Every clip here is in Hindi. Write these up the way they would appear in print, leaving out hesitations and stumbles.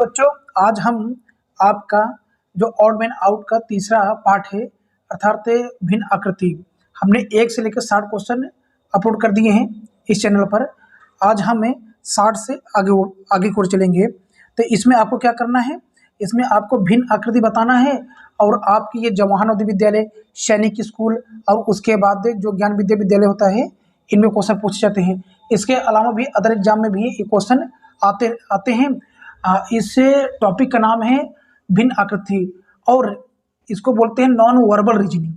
बच्चों, आज हम आपका जो ऑड मैन आउट का तीसरा पार्ट है अर्थात भिन्न आकृति, हमने 1 से लेकर 60 क्वेश्चन अपलोड कर दिए हैं इस चैनल पर। आज हमें 60 से आगे की ओर चलेंगे। तो इसमें आपको क्या करना है, इसमें आपको भिन्न आकृति बताना है और आपकी ये जवाहर नवोदय विद्यालय, सैनिक स्कूल और उसके बाद जो ज्ञान विद्या विद्यालय होता है, इनमें क्वेश्चन पूछे जाते हैं। इसके अलावा भी अदर एग्जाम में भी ये क्वेश्चन आते हैं। इस टॉपिक का नाम है भिन्न आकृति और इसको बोलते हैं non verbal reasoning.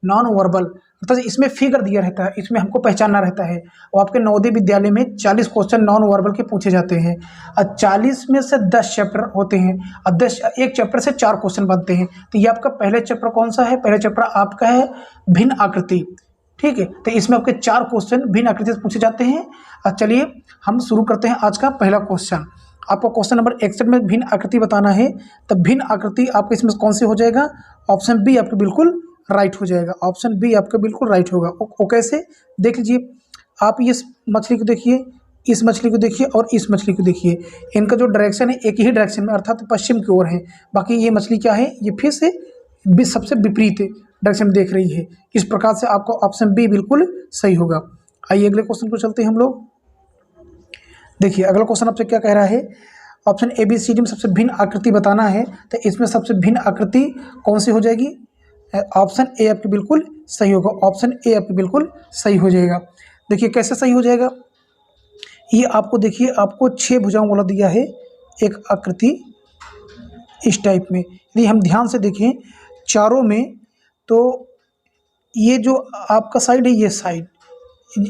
Non verbal अर्थात इसमें फिगर दिया रहता है, इसमें हमको पहचानना रहता है। और आपके नवोदय विद्यालय में 40 क्वेश्चन नॉन वर्बल के पूछे जाते हैं और 40 में से 10 चैप्टर होते हैं और एक चैप्टर से 4 क्वेश्चन बनते हैं। तो ये आपका पहले चैप्टर कौन सा है? पहले चैप्टर आपका है भिन्न आकृति। ठीक है, तो इसमें आपके 4 क्वेश्चन भिन्न आकृति से पूछे जाते हैं। और चलिए हम शुरू करते हैं आज का पहला क्वेश्चन। आपको क्वेश्चन नंबर 61 में भिन्न आकृति बताना है। तब भिन्न आकृति आपके इसमें कौन सी हो जाएगा? ऑप्शन बी आपके बिल्कुल राइट हो जाएगा। ऑप्शन बी आपका बिल्कुल राइट होगा। वो कैसे? देख लीजिए, आप इस मछली को देखिए, इस मछली को देखिए और इस मछली को देखिए। इनका जो डायरेक्शन है एक ही डायरेक्शन में अर्थात पश्चिम की ओर है। बाकी ये मछली क्या है? ये फिर से सबसे विपरीत डायरेक्शन में देख रही है। इस प्रकार से आपको ऑप्शन बी बिल्कुल सही होगा। आइए अगले क्वेश्चन को चलते हैं हम लोग। देखिए अगला क्वेश्चन आपसे क्या कह रहा है? Option A B C D में सबसे भिन्न आकृति बताना है। तो इसमें सबसे भिन्न आकृति कौन सी हो जाएगी? ऑप्शन ए आपकी बिल्कुल सही होगा। ऑप्शन ए आपकी बिल्कुल सही हो जाएगा। देखिए कैसे सही हो जाएगा, ये आपको देखिए, आपको 6 भुजाओं वाला दिया है एक आकृति इस टाइप में। यदि हम ध्यान से देखें चारों में, तो ये जो आपका साइड है, ये साइड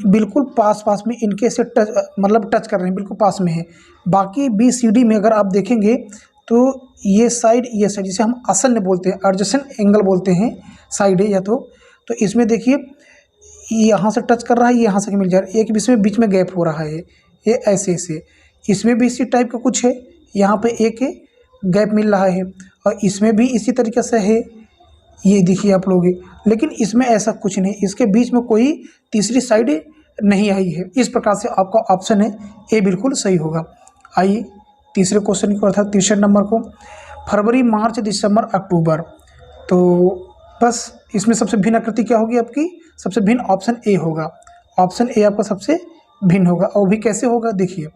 बिल्कुल पास में इनके से टच कर रहे हैं, बिल्कुल पास में है। बाकी बी सी डी में अगर आप देखेंगे तो ये साइड जिसे हम आसन्न बोलते हैं, एडजेसेंट एंगल बोलते हैं साइड है या तो इसमें देखिए यहाँ से टच कर रहा है, यहाँ से मिल जा रहा है, एक बीच में गैप हो रहा है, ये ऐसे से। इसमें भी इसी टाइप का कुछ है, यहाँ पे एक गैप मिल रहा है और इसमें भी इसी तरीके से है, ये देखिए आप लोग। लेकिन इसमें ऐसा कुछ नहीं, इसके बीच में कोई तीसरी साइड नहीं आई है। इस प्रकार से आपका ऑप्शन है ए बिल्कुल सही होगा। आइए तीसरे क्वेश्चन को अर्थात तीसरे नंबर को, फरवरी, मार्च, दिसंबर, अक्टूबर। तो बस इसमें सबसे भिन्न आकृति क्या होगी आपकी? सबसे भिन्न ऑप्शन ए होगा। ऑप्शन ए आपका सबसे भिन्न होगा। और भी कैसे होगा देखिए,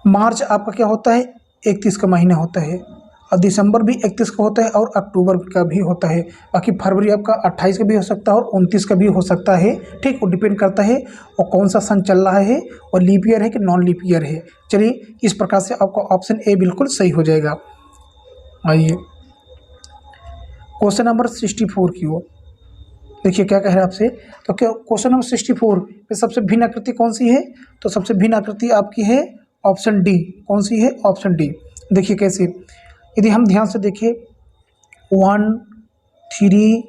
मार्च आपका क्या होता है? 31 का महीना होता है और दिसंबर भी 31 का होता है और अक्टूबर का भी होता है। बाकी फरवरी आपका 28 का भी हो सकता है और 29 का भी हो सकता है। ठीक, वो डिपेंड करता है वो कौन सा सन चल रहा है और लीप ईयर है कि नॉन लीप ईयर है। चलिए इस प्रकार से आपका ऑप्शन ए बिल्कुल सही हो जाएगा। आइए क्वेश्चन नंबर 64 की ओर देखिए क्या कह रहा है आपसे। तो क्या क्वेश्चन नंबर 64 पे सबसे भिन्न आकृति कौन सी है? तो सबसे भिन्न आकृति आपकी है ऑप्शन डी। कौन सी है? Option D. देखिए कैसे, यदि हम ध्यान से देखें 1 3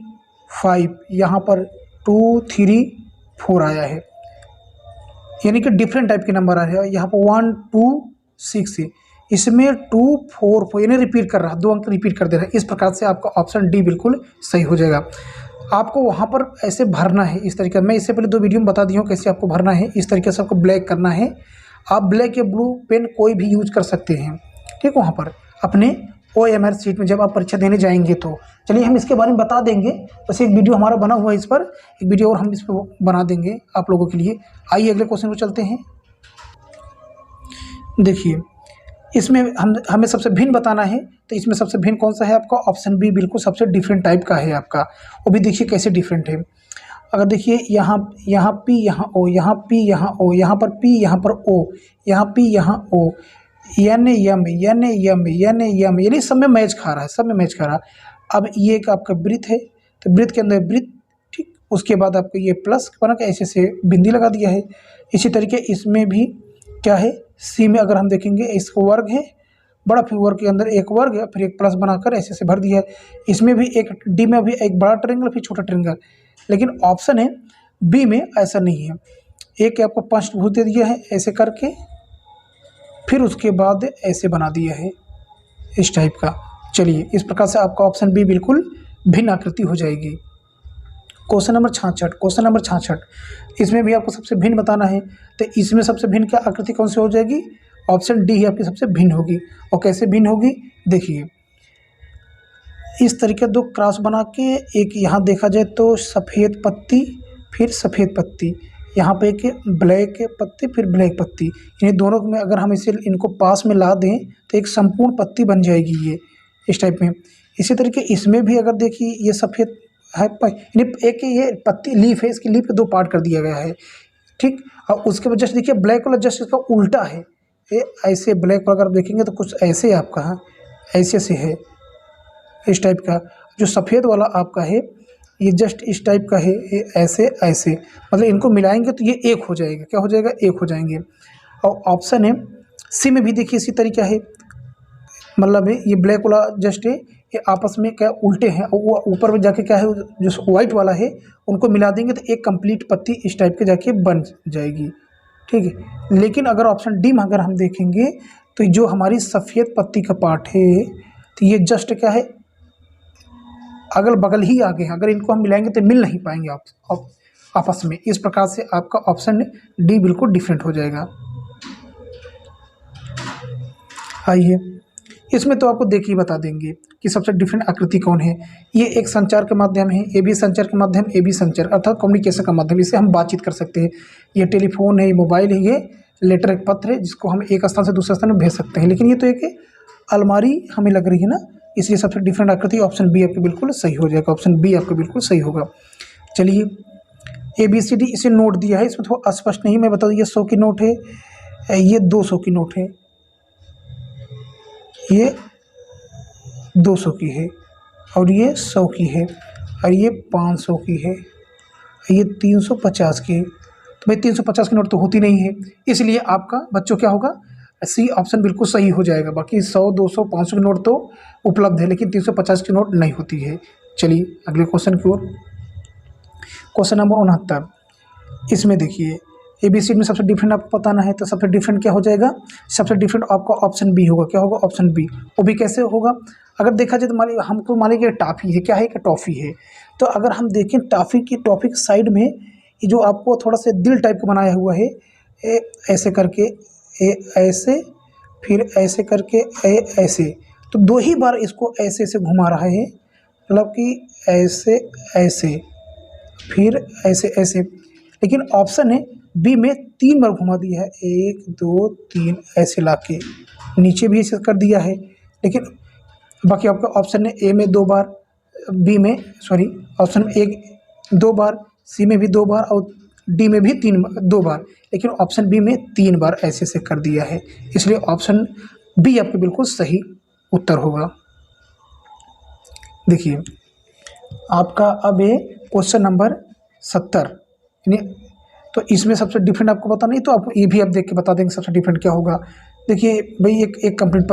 5, यहाँ पर 2 3 4 आया है, यानी कि डिफरेंट टाइप के नंबर आ रहे हैं। यहाँ पर 1 2 6 है, इसमें 2 4 4 यानी रिपीट कर रहा है, 2 अंक रिपीट कर दे रहा है। इस प्रकार से आपका ऑप्शन डी बिल्कुल सही हो जाएगा। आपको वहाँ पर ऐसे भरना है इस तरीके। मैं इससे पहले 2 वीडियो में बता दी हूँ कैसे आपको भरना है। इस तरीके से आपको ब्लैक करना है। आप ब्लैक या ब्लू पेन कोई भी यूज कर सकते हैं। ठीक, वहाँ पर अपने OMR सीट में जब आप परीक्षा देने जाएंगे तो। चलिए हम इसके बारे में बता देंगे, वैसे एक वीडियो हमारा बना हुआ है इस पर, एक वीडियो और हम इस पर बना देंगे आप लोगों के लिए। आइए अगले क्वेश्चन को चलते हैं। देखिए इसमें हमें सबसे भिन्न बताना है। तो इसमें सबसे भिन्न कौन सा है आपका? ऑप्शन बी बिल्कुल सबसे डिफरेंट टाइप का है आपका। वो भी देखिए कैसे डिफरेंट है। अगर देखिए यहाँ पी, यहाँ ओ, यहाँ पी, यहाँ ओ, यहाँ पर पी, यहाँ पर ओ, यहाँ पी, यहाँ ओ, एन यम यानी सब में मैच खा रहा है, सब में मैच खा रहा है। अब ये एक आपका वृत्त है, तो वृत्त के अंदर वृत्त, ठीक, उसके बाद आपको ये प्लस बना के ऐसे से बिंदी लगा दिया है। इसी तरीके इसमें भी क्या है, सी में अगर हम देखेंगे इसको वर्ग है बड़ा, फिर वर्ग के अंदर एक वर्ग है, फिर एक प्लस बनाकर ऐसे से भर दिया है। इसमें भी एक डी में भी एक बड़ा ट्रायंगल फिर छोटा ट्रायंगल। लेकिन ऑप्शन है बी में ऐसा नहीं है। एक आपको पंचभुज दे दिया है ऐसे करके, फिर उसके बाद ऐसे बना दिया है इस टाइप का। चलिए इस प्रकार से आपका ऑप्शन बी बिल्कुल भिन्न आकृति हो जाएगी। क्वेश्चन नंबर 66, क्वेश्चन नंबर 66, इसमें भी आपको सबसे भिन्न बताना है। तो इसमें सबसे भिन्न क्या आकृति कौन सी हो जाएगी? ऑप्शन डी ही आपकी सबसे भिन्न होगी। और कैसे भिन्न होगी, देखिए इस तरीके दो क्रॉस बना के, एक यहाँ देखा जाए तो सफ़ेद पत्ती फिर सफ़ेद पत्ती, यहाँ पे एक ब्लैक पत्ती फिर ब्लैक पत्ती, इन्हीं दोनों में अगर हम इसे इनको पास में ला दें तो एक संपूर्ण पत्ती बन जाएगी ये इस टाइप में। इसी तरीके इसमें भी अगर देखिए ये सफ़ेद है, एक ये पत्ती लीफ है, इसकी लीफ के दो पार्ट कर दिया गया है, ठीक। और उसके बाद जस्ट देखिए ब्लैक वाला जस्ट इसका उल्टा है, ये ऐसे ब्लैक वाला अगर देखेंगे तो कुछ ऐसे आपका है, ऐसे से है इस टाइप का। जो सफ़ेद वाला आपका है ये जस्ट इस टाइप का है, ये ऐसे ऐसे, मतलब इनको मिलाएंगे तो ये एक हो जाएगा, क्या हो जाएगा, एक हो जाएंगे। और ऑप्शन है सी में भी देखिए इसी तरीका है, मतलब ये ब्लैक वाला जस्ट है, ये आपस में क्या उल्टे हैं, और वो ऊपर में जाके क्या है जो वाइट वाला है उनको मिला देंगे तो एक कंप्लीट पत्ती इस टाइप के जाके बन जाएगी, ठीक है। लेकिन अगर ऑप्शन डी में अगर हम देखेंगे तो जो हमारी सफ़ेद पत्ती का पार्ट है तो ये जस्ट क्या है, अगल बगल ही आगे हैं, अगर इनको हम मिलाएंगे तो मिल नहीं पाएंगे आप आपस में। इस प्रकार से आपका ऑप्शन डी बिल्कुल डिफरेंट हो जाएगा। आइए इसमें तो आपको देखिए बता देंगे कि सबसे डिफरेंट आकृति कौन है। ये एक संचार का माध्यम है, ए भी संचार का माध्यम, ए भी संचार अर्थात कम्युनिकेशन का माध्यम, इससे हम बातचीत कर सकते हैं। ये टेलीफोन है, ये मोबाइल है, ये लेटर एक पत्र है जिसको हम एक स्थान से दूसरे स्थान में भेज सकते हैं। लेकिन ये तो एक अलमारी हमें लग रही है ना, इसलिए सबसे डिफरेंट आकृति ऑप्शन बी आपके बिल्कुल सही हो जाएगा, ऑप्शन बी आपका बिल्कुल सही होगा। चलिए ABCD इसे नोट दिया है, इसमें थोड़ा अस्पष्ट नहीं, मैं बता दूँ ये 100 की नोट है, ये 200 की नोट है, ये 200 की है, और ये 100 की है, और ये 500 की है, ये 350 की है। तो भाई 350 की नोट तो होती नहीं है, इसलिए आपका बच्चों क्या होगा, सी ऑप्शन बिल्कुल सही हो जाएगा। बाकी 100, 200, 500 की नोट तो उपलब्ध है, लेकिन 350 की नोट नहीं होती है। चलिए अगले क्वेश्चन की ओर, क्वेश्चन नंबर 69। इसमें देखिए ABCD में सबसे डिफरेंट आपको बताना है, तो सबसे डिफरेंट क्या हो जाएगा, सबसे डिफरेंट आपका ऑप्शन बी होगा। क्या होगा, ऑप्शन बी। वो भी कैसे होगा, अगर देखा जाए तो हमको मान लीजिए टॉफ़ी है, क्या है कि टॉफ़ी है, तो अगर हम देखें टॉफ़ी के साइड में ये जो आपको थोड़ा सा दिल टाइप का बनाया हुआ है, ऐसे करके ऐसे, फिर ऐसे करके ऐसे, तो 2 ही बार इसको ऐसे से घुमा रहा है, मतलब कि ऐसे ऐसे फिर ऐसे ऐसे। लेकिन ऑप्शन है बी में 3 बार घुमा दिया है, 1 2 3 ऐसे लाके नीचे भी ऐसे कर दिया है। लेकिन बाकी आपका ऑप्शन है ए में 2 बार, बी में ऑप्शन में 2 बार, सी में भी 2 बार और डी में भी 2 बार, लेकिन ऑप्शन बी में 3 बार ऐसे से कर दिया है, इसलिए ऑप्शन बी आपके बिल्कुल सही उत्तर होगा। देखिए आपका अब ये क्वेश्चन नंबर 70, यानी तो इसमें सबसे डिफरेंट आपको पता नहीं, तो आप ये भी आप देख के बता देंगे सबसे डिफरेंट क्या होगा। देखिए भाई एक कंप्लीट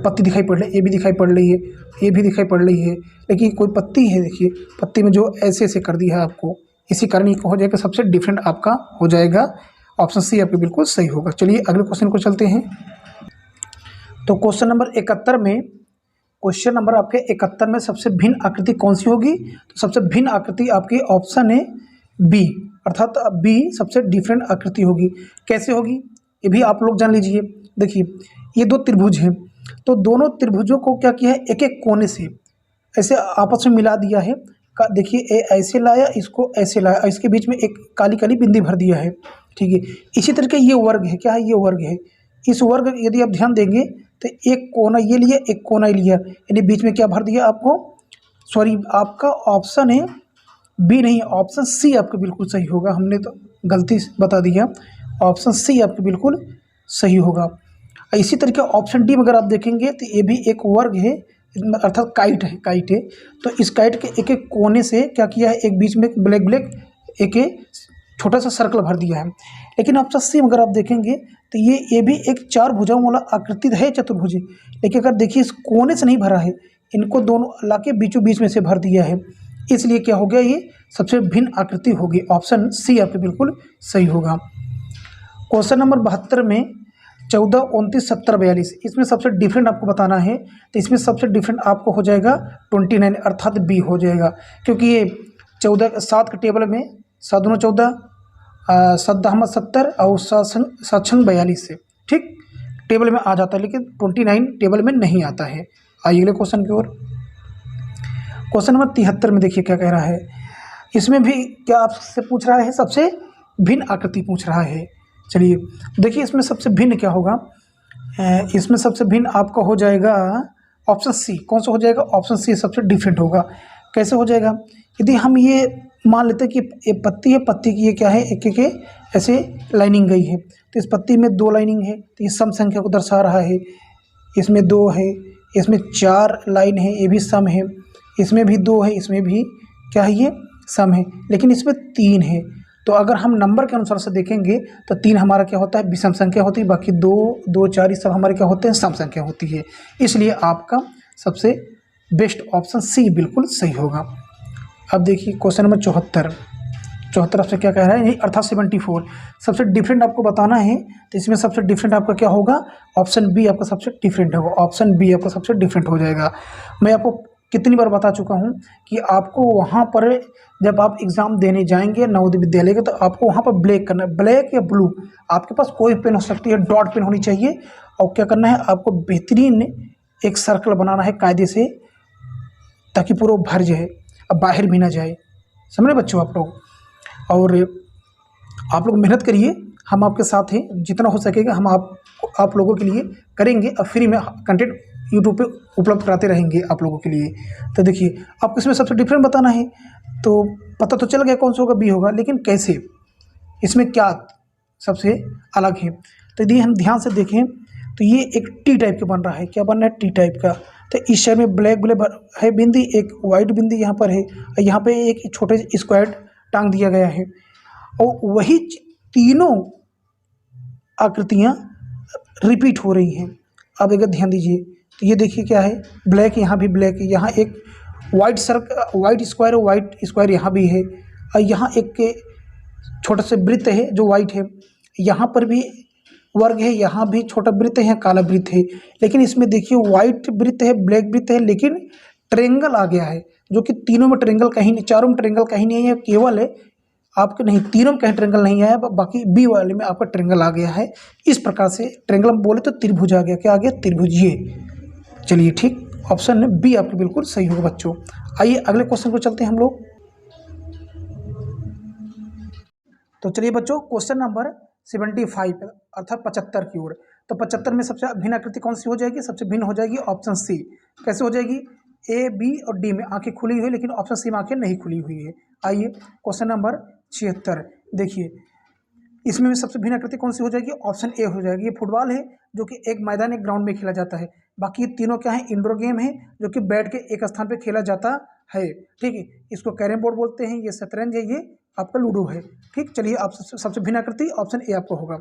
पत्ती दिखाई पड़ रही है, ये भी दिखाई पड़ रही है, ये भी दिखाई पड़ रही है, लेकिन कोई पत्ती है, देखिए पत्ती में जो ऐसे ऐसे कर दिया है आपको, इसी कारण ये हो जाएगा सबसे डिफरेंट आपका हो जाएगा, ऑप्शन सी आपके बिल्कुल सही होगा। चलिए अगले क्वेश्चन को चलते हैं। तो क्वेश्चन नंबर 71 में, क्वेश्चन नंबर आपके 71 में सबसे भिन्न आकृति कौन सी होगी, तो सबसे भिन्न आकृति आपकी ऑप्शन है बी, अर्थात बी सबसे डिफरेंट आकृति होगी। कैसे होगी ये भी आप लोग जान लीजिए। देखिए ये 2 त्रिभुज हैं, तो दोनों त्रिभुजों को क्या किया है, एक एक कोने से ऐसे आपस में मिला दिया है। देखिए ऐसे लाया, इसको ऐसे लाया, और इसके बीच में एक काली काली बिंदी भर दिया है, ठीक है। इसी तरीके ये वर्ग है, क्या है, ये वर्ग है। इस वर्ग यदि आप ध्यान देंगे तो एक कोना ये लिया, एक कोना ये लिया, यानी बीच में क्या भर दिया आपको, आपका ऑप्शन है बी नहीं, ऑप्शन सी आपका बिल्कुल सही होगा। हमने तो गलती से बता दिया, ऑप्शन सी आपका बिल्कुल सही होगा। इसी तरीके ऑप्शन डी में अगर आप देखेंगे तो ये भी एक वर्ग है, अर्थात काइट है। तो इस काइट के एक एक कोने से क्या किया है, एक बीच में ब्लैक एक छोटा सा सर्कल भर दिया है। लेकिन ऑप्शन सी में अगर आप देखेंगे तो ये भी एक 4 भुजाओं वाला आकृति है, चतुर्भुज, लेकिन अगर देखिए इस कोने से नहीं भरा है, इनको दोनों लाके बीचों बीच में से भर दिया है, इसलिए क्या हो गया, ये सबसे भिन्न आकृति होगी। ऑप्शन सी आपके बिल्कुल सही होगा। क्वेश्चन नंबर 72 में 14, 29, 70, 42, इसमें सबसे डिफरेंट आपको बताना है, तो इसमें सबसे डिफरेंट आपको हो जाएगा 29, अर्थात बी हो जाएगा, क्योंकि ये 14 7 के टेबल में 7 दूना 14, 7 दहमा 70 और 7 छंग 42 से, ठीक। टेबल में आ जाता है, लेकिन 29 टेबल में नहीं आता है। आइए अगले क्वेश्चन की ओर। क्वेश्चन नंबर 73 में देखिए क्या कह रहा है। इसमें भी क्या आपसे पूछ रहा है, सबसे भिन्न आकृति पूछ रहा है। चलिए देखिए, इसमें सबसे भिन्न क्या होगा, इसमें सबसे भिन्न आपका हो जाएगा ऑप्शन सी। कौन सा हो जाएगा? ऑप्शन सी सबसे डिफरेंट होगा। कैसे हो जाएगा? यदि हम ये मान लेते हैं कि ये पत्ती है, पत्ती की ये क्या है, एक एक ऐसे लाइनिंग गई है, तो इस पत्ती में 2 लाइनिंग है, तो ये सम संख्या को दर्शा रहा है। इसमें 2 है, इसमें 4 लाइन है, ये भी सम है। इसमें भी 2 है, इसमें भी क्या है, ये सम है। लेकिन इसमें 3 है, तो अगर हम नंबर के अनुसार से देखेंगे तो 3 हमारा क्या होता है, विषम संख्या होती है, बाकी 2 2 4 ये सब हमारे क्या होते हैं, सम संख्या होती है। इसलिए आपका सबसे बेस्ट ऑप्शन सी बिल्कुल सही होगा। अब देखिए क्वेश्चन नंबर 74 आपसे क्या कह रहा है, अर्थात 74 सबसे डिफरेंट आपको बताना है। तो इसमें सबसे डिफरेंट आपका क्या होगा, ऑप्शन बी आपका सबसे डिफरेंट होगा। ऑप्शन बी आपका सबसे डिफरेंट हो जाएगा। मैं आपको कितनी बार बता चुका हूँ कि आपको वहाँ पर जब आप एग्ज़ाम देने जाएंगे नवोदय विद्यालय के, तो आपको वहाँ पर ब्लैक करना है, ब्लैक या ब्लू, आपके पास कोई पेन हो सकती है, डॉट पेन होनी चाहिए। और क्या करना है, आपको बेहतरीन एक सर्कल बनाना है कायदे से, ताकि पूरा भर जाए, अब बाहर भी ना जाए। समझ रहे बच्चों आप लोग? और आप लोग मेहनत करिए, हम आपके साथ हैं, जितना हो सकेगा हम आप लोगों के लिए करेंगे। अब फ्री में कंटेंट यूट्यूब पे उपलब्ध कराते रहेंगे आप लोगों के लिए। तो देखिए आपको इसमें सबसे डिफरेंट बताना है, तो पता तो चल गया कौन सा होगा, बी होगा, लेकिन कैसे, इसमें क्या सबसे अलग है। तो यदि हम ध्यान से देखें तो ये एक टी टाइप का बन रहा है। क्या बन रहा है? टी टाइप का। तो इस साइड में ब्लैक है बिंदी, एक वाइट बिंदी यहाँ पर है, और यहाँ पे एक छोटे से स्क्वायर टांग दिया गया है, और वही तीनों आकृतियाँ रिपीट हो रही हैं। अब अगर ध्यान दीजिए तो ये देखिए क्या है, ब्लैक, यहाँ भी ब्लैक है, यहाँ एक वाइट वाइट स्क्वायर यहाँ भी है, और यहाँ एक छोटा सा वृत्त है जो वाइट है, यहाँ पर भी वर्ग है, यहाँ भी छोटा वृत्त है, काला वृत्त है। लेकिन इसमें देखिए वाइट वृत्त है, ब्लैक वृत्त है, लेकिन ट्रेंगल आ गया है, जो कि तीनों में ट्रेंगल कहीं नहीं, चारों में ट्रेंगल कहीं नहीं है, केवल है आपके नहीं, तीनों में कहीं ट्रेंगल नहीं आया, बाकी बी वाले में आपका ट्रेंगल आ गया है। इस प्रकार से ट्रेंगल हम बोले तो त्रिभुज आ गया। क्या आ गया? त्रिभुज। ये चलिए ठीक, ऑप्शन बी आपके बिल्कुल सही होगा बच्चों। आइए अगले क्वेश्चन को चलते हैं हम लोग। तो चलिए बच्चों, क्वेश्चन नंबर 75 अर्थात 75 की ओर। तो 75 में सबसे भिन्न आकृति कौन सी हो जाएगी? सबसे भिन्न हो जाएगी ऑप्शन सी। कैसे हो जाएगी? ए, बी और डी में आंखें खुली हुई, लेकिन ऑप्शन सी में आंखें नहीं खुली हुई है। आइए क्वेश्चन नंबर 76 देखिए, इसमें भी सबसे भिन्न आकृति कौन सी हो जाएगी? ऑप्शन ए हो जाएगी। ये फुटबॉल है, जो कि एक मैदान, एक ग्राउंड में खेला जाता है। बाकी ये तीनों क्या है? इंडोर गेम है, जो कि बैठ के एक स्थान पे खेला जाता है। ठीक है, इसको कैरम बोर्ड बोलते हैं, ये शतरंज है, ये आपका लूडो है। ठीक, चलिए आप सबसे भिन्न आकृति ऑप्शन ए आपको होगा।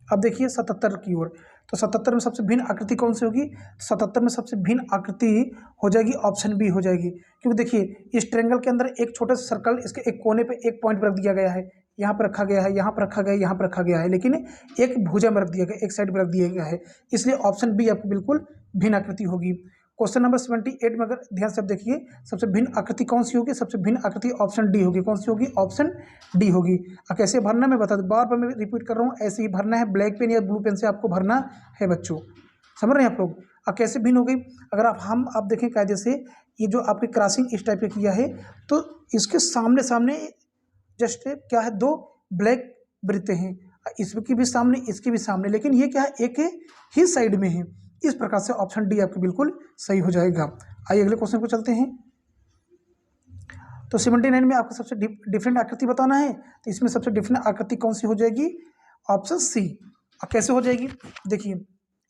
अब देखिए 77 की ओर। तो 77 में सबसे भिन्न आकृति कौन सी होगी? 77 में सबसे भिन्न आकृति हो जाएगी ऑप्शन बी हो जाएगी। क्योंकि देखिए इस ट्रेंगल के अंदर एक छोटा सा सर्कल, इसके एक कोने पे एक पॉइंट पर रख दिया गया है, यहाँ पर रखा गया है, यहाँ पर रखा गया है, यहाँ पर रखा गया है, लेकिन एक भुजा में रख दिया गया, एक साइड में रख दिया गया है। इसलिए ऑप्शन बी आपकी बिल्कुल भिन्न आकृति होगी। क्वेश्चन नंबर 78 में अगर ध्यान से आप देखिए, सबसे भिन्न आकृति कौन सी होगी? सबसे भिन्न आकृति ऑप्शन डी होगी। कौन सी होगी? ऑप्शन डी होगी। अब कैसे भरना मैं बता दूं, बार बार मैं रिपीट कर रहा हूँ, ऐसे ही भरना है, ब्लैक पेन या ब्लू पेन से आपको भरना है बच्चों। समझ रहे हैं आप लोग? अब कैसे भिन्न हो गई? अगर आप देखें कायदे से, ये जो आपकी क्रॉसिंग इस टाइप का किया है, तो इसके सामने सामने जस्ट क्या है, 2 ब्लैक वृत्त हैं, इसकी भी सामने, इसके भी सामने, लेकिन ये क्या है, एक ही साइड में है। इस प्रकार से ऑप्शन डी आपके बिल्कुल सही हो जाएगा। आइए अगले क्वेश्चन को चलते हैं। तो 79 में आपको सबसे डिफरेंट आकृति बताना है। तो इसमें सबसे डिफरेंट आकृति कौन सी हो जाएगी? Option C. अब कैसे हो जाएगी? देखिए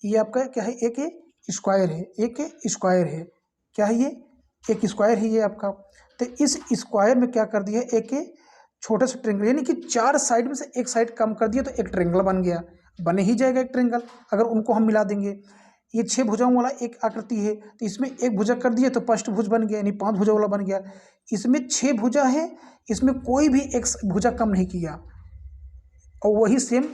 ये आपका क्या है, एक स्क्वायर है, एक स्क्वायर है, क्या है ये? एक स्क्वायर है ये आपका। तो इस स्क्वायर में क्या कर दिया, एक छोटा सा ट्रेंगल, यानी कि 4 साइड में से एक साइड कम कर दिया, तो एक ट्रेंगल बन गया, बने ही जाएगा एक ट्रेंगल अगर उनको हम मिला देंगे। ये 6 भुजाओं वाला एक आकृति है, तो इसमें एक भुजा कर दिया तो पंचभुज बन गया, यानी 5 भुजा वाला बन गया। इसमें 6 भुजा है, इसमें कोई भी एक भुजा कम नहीं किया, और वही सेम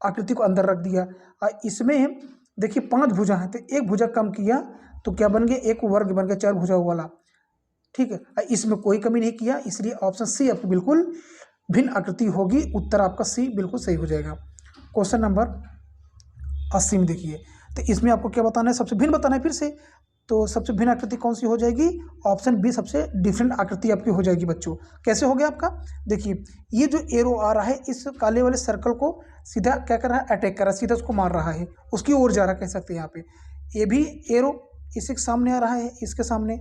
आकृति को अंदर रख दिया। और इसमें देखिए 5 भुजा है, तो एक भुजा कम किया, तो क्या बन गया? एक वर्ग बन गया 4 भुजाओं वाला। ठीक है, इसमें कोई कमी नहीं किया, इसलिए ऑप्शन सी आपकी बिल्कुल भिन्न आकृति होगी। उत्तर आपका सी बिल्कुल सही हो जाएगा। क्वेश्चन नंबर 80 में देखिए, तो इसमें आपको क्या बताना है, सबसे भिन्न बताना है फिर से। तो सबसे भिन्न आकृति कौन सी हो जाएगी, ऑप्शन बी सबसे डिफरेंट आकृति आपकी हो जाएगी बच्चों। कैसे हो गया आपका, देखिए ये जो एरो आ रहा है इस काले वाले सर्कल को सीधा क्या कर रहा है, अटैक कर रहा है, सीधा उसको मार रहा है, उसकी ओर जा रहा है कह सकते हैं यहाँ पे। ये भी एरो इसी के सामने आ रहा है, इसके सामने,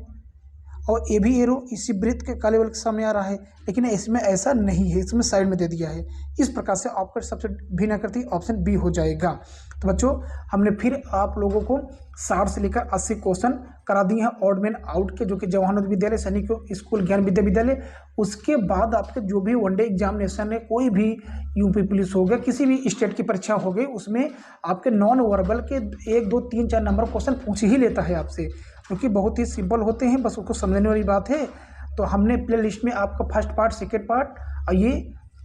और ये भी एरो इसी वृत्त के काले वाले के सामने आ रहा है, लेकिन इसमें ऐसा नहीं है, इसमें साइड में दे दिया है। इस प्रकार से आपका सबसे भिन्न आकृति ऑप्शन बी हो जाएगा। तो बच्चों हमने फिर आप लोगों को 60 से लेकर 80 क्वेश्चन करा दिए हैं ऑड मैन आउट के, जो कि जवाहर विद्यालय सैनिक स्कूल ज्ञान विद्या विद्यालय। उसके बाद आपके जो भी वनडे एग्जामिनेशन है, कोई भी यूपी पुलिस हो गया, किसी भी स्टेट की परीक्षा हो गई, उसमें आपके नॉन वर्बल के 1 2 3 4 नंबर क्वेश्चन पूछ ही लेता है आपसे, क्योंकि बहुत ही सिंपल होते हैं, बस उसको समझने वाली बात है। तो हमने प्ले लिस्ट में आपका फर्स्ट पार्ट, सेकेंड पार्ट और ये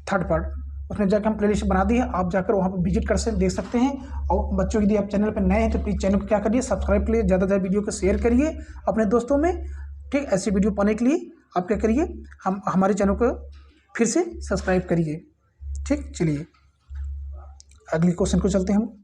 थर्ड पार्ट, उसमें जाकर हम प्ले लिस्ट बना दी है, आप जाकर वहाँ पर विजिट कर सकते देख सकते हैं। और बच्चों यदि आप चैनल पर नए हैं तो प्लीज़ चैनल को क्या करिए, सब्सक्राइब करिए, ज़्यादा से ज़्यादा वीडियो को शेयर करिए अपने दोस्तों में, ठीक। ऐसी वीडियो पाने के लिए आप क्या करिए, हमारे चैनल को फिर से सब्सक्राइब करिए, ठीक। चलिए अगली क्वेश्चन को चलते हैं हम।